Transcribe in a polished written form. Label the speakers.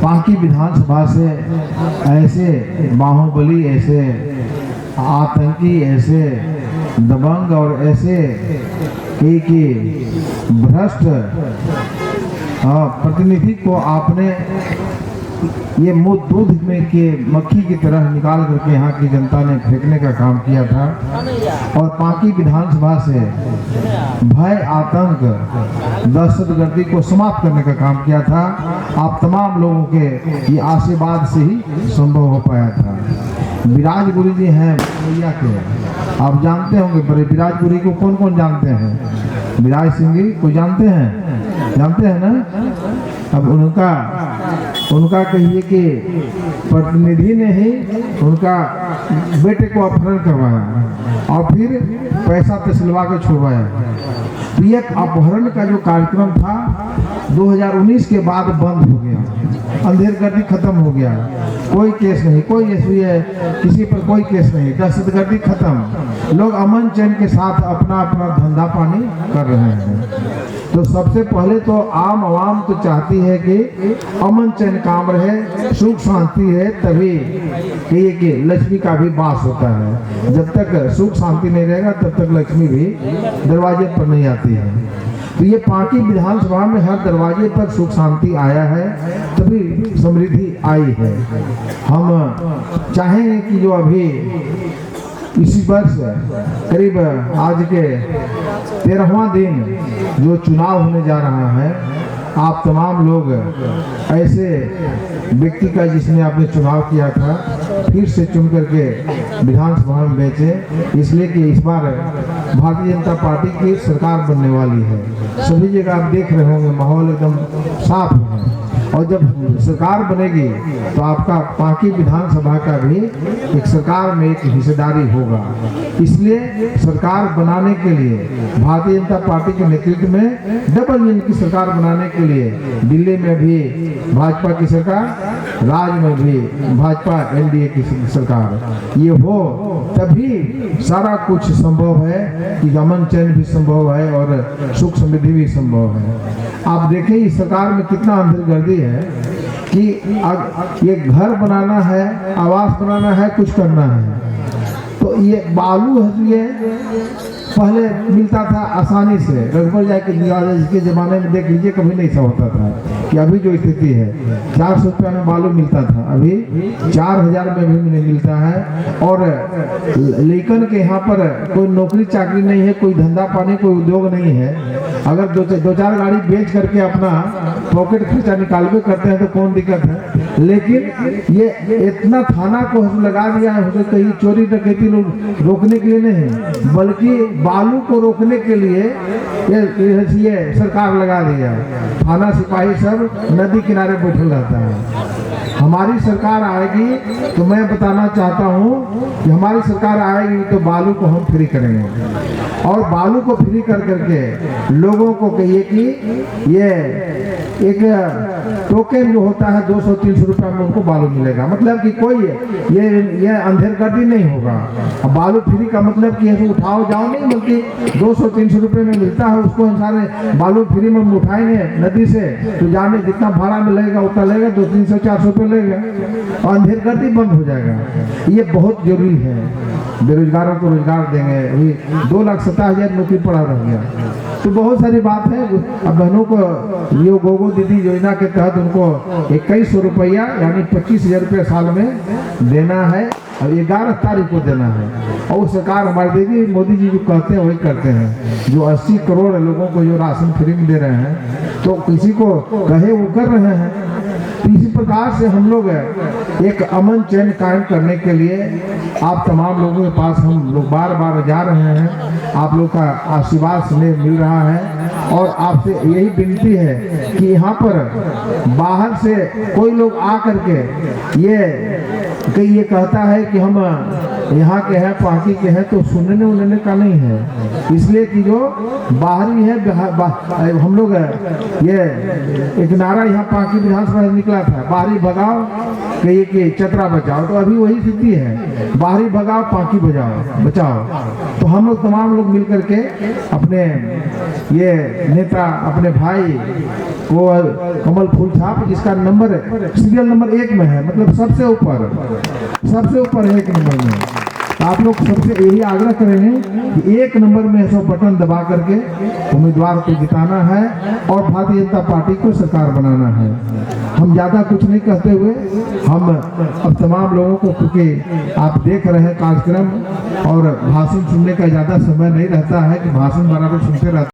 Speaker 1: पांकी विधानसभा से ऐसे बाहुबली, ऐसे आतंकी, ऐसे दबंग और ऐसे एक भ्रष्ट प्रतिनिधि को आपने ये मुंह दूध में के मक्खी की तरह निकाल करके यहाँ की जनता ने फेंकने का काम किया था और पांकी विधानसभा से भय, आतंक, दहशतगर्दी को समाप्त करने का काम किया था। आप तमाम लोगों के ये आशीर्वाद से ही संभव हो पाया था। विराज गुरु जी हैं भैया के, आप जानते होंगे। बड़े विराज गुरु को कौन कौन जानते हैं? विराज सिंह जी को जानते हैं? जानते हैं ना? अब उनका कहिए कि प्रतिनिधि ने ही उनका बेटे को अपहरण करवाया और फिर पैसा तसलवा के छुड़वाया। तो ये अपहरण का जो कार्यक्रम था 2019 के बाद बंद हो गया, अंधेरगर्दी खत्म हो गया, कोई केस नहीं, कोई एसबीआई किसी पर कोई केस नहीं, दहशतगर्दी खत्म, लोग अमन चैन के साथ अपना अपना धंधा पानी कर रहे हैं। तो सबसे पहले तो आम आवाम तो चाहती है कि अमन चैन काम रहे, सुख शांति है, तभी कि लक्ष्मी का भी वास होता है। जब तक सुख शांति नहीं रहेगा तब तक लक्ष्मी भी दरवाजे पर नहीं आती है। तो ये पांकी विधानसभा में हर दरवाजे पर सुख शांति आया है, तभी समृद्धि आई है। हम चाहेंगे कि जो अभी इसी वर्ष करीब आज के 13वां दिन जो चुनाव होने जा रहा है, आप तमाम लोग ऐसे व्यक्ति का जिसने आपने चुनाव किया था फिर से चुन करके विधानसभा में भेजे, इसलिए कि इस बार भारतीय जनता पार्टी की सरकार बनने वाली है। सभी जगह आप देख रहे होंगे माहौल एकदम साफ है और जब सरकार बनेगी तो आपका पांकी विधानसभा का भी एक सरकार में एक हिस्सेदारी होगा। इसलिए सरकार बनाने के लिए भारतीय जनता पार्टी के नेतृत्व में डबल इंजन की सरकार बनाने के लिए दिल्ली में भी भाजपा की सरकार, राज्य में भी भाजपा एनडीए की सरकार, ये हो तभी सारा कुछ संभव है कि अमन चैन भी संभव है और सुख समृद्धि भी संभव है। आप देखें इस सरकार में कितना अंधेरगर्दी है कि ये घर बनाना है, आवास बनाना है, कुछ करना है, तो ये बालू है, ये पहले मिलता था आसानी से। रघुवर जाए के ज़माने में देख लीजिए, कभी नहीं ऐसा होता था कि अभी जो स्थिति है 400 रुपया में बालू मिलता था, अभी 4000 में भी नहीं मिलता है। और लेकिन के यहाँ पर कोई नौकरी चाकरी नहीं है, कोई धंधा पानी, कोई उद्योग नहीं है। अगर दो चार गाड़ी बेच करके अपना पॉकेट खर्चा निकालवे करते हैं तो कौन दिक्कत है, लेकिन ये इतना थाना को लगा दिया है कहीं चोरी डकैती लोग रोकने के लिए नहीं, बल्कि बालू को रोकने के लिए ये सरकार लगा दिया। थाना सिपाही सब नदी किनारे बैठे रहता है। हमारी सरकार आएगी तो मैं बताना चाहता हूँ कि हमारी सरकार आएगी तो बालू को हम फ्री करेंगे और बालू को फ्री कर करके लोगों को कहिए कि ये एक टोकन जो होता है 200-300 रुपया में उनको बालू मिलेगा, मतलब कि कोई ये अंधेरगर्दी नहीं होगा। अब बालू फ्री का मतलब कि ऐसे उठाओ जाओ नहीं, बल्कि 200-300 रुपये में मिलता है, उसको हम सारे बालू फ्री में उठाएंगे नदी से तो जाने जितना भाड़ा में लगेगा उतना लगेगा, 200-300-400 रुपये लगेगा और अंधेरगर्दी बंद हो जाएगा। ये बहुत जरूरी है, बेरोजगारों को रोजगार देंगे। अभी 2,70,000 नौकरी पड़ा रह गया, तो बहुत सारी बात है। अब बहनों को ये गोगो दीदी योजना के तहत उनको 2100 रुपया यानी 25,000 रुपये साल में देना है और 11 तारीख को देना है। और सरकार हमारी देगी, मोदी जी जो कहते हैं वही करते हैं। जो 80 करोड़ लोगों को जो राशन फ्री में दे रहे हैं तो किसी को कहे वो कर रहे हैं। तो इसी प्रकार से हम लोग एक अमन चैन कायम करने के लिए आप तमाम लोगों के पास हम लोग बार बार जा रहे हैं। आप लोग का आशीर्वाद स्नेह मिल रहा है और आपसे यही विनती है कि यहाँ पर बाहर से कोई लोग आ करके ये कहता है कि हम यहाँ के हैं, पार्टी के हैं, तो सुनने उनने का नहीं है। इसलिए कि जो बाहरी है हम लोग ये एक नारा यहाँ पांकी विधानसभा से निकला था, बाहरी भगाओ कहिए कि चतरा बचाओ, तो अभी वही स्थिति है, बाहरी भगाओ पांकी बचाओ। तो हम लोग तमाम लोग मिलकर के अपने ये नेता, अपने भाई को कमल फूल छाप, जिसका नंबर सीरियल नंबर 1 में है, मतलब सबसे ऊपर है 1 नंबर में। आप लोग सबसे यही आग्रह करेंगे कि 1 नंबर में सब बटन दबा करके उम्मीदवार को जिताना है और भारतीय जनता पार्टी को सरकार बनाना है। हम ज़्यादा कुछ नहीं कहते हुए हम अब तमाम लोगों को, क्योंकि आप देख रहे हैं कार्यक्रम और भाषण सुनने का ज़्यादा समय नहीं रहता है कि भाषण बराबर सुनते रहते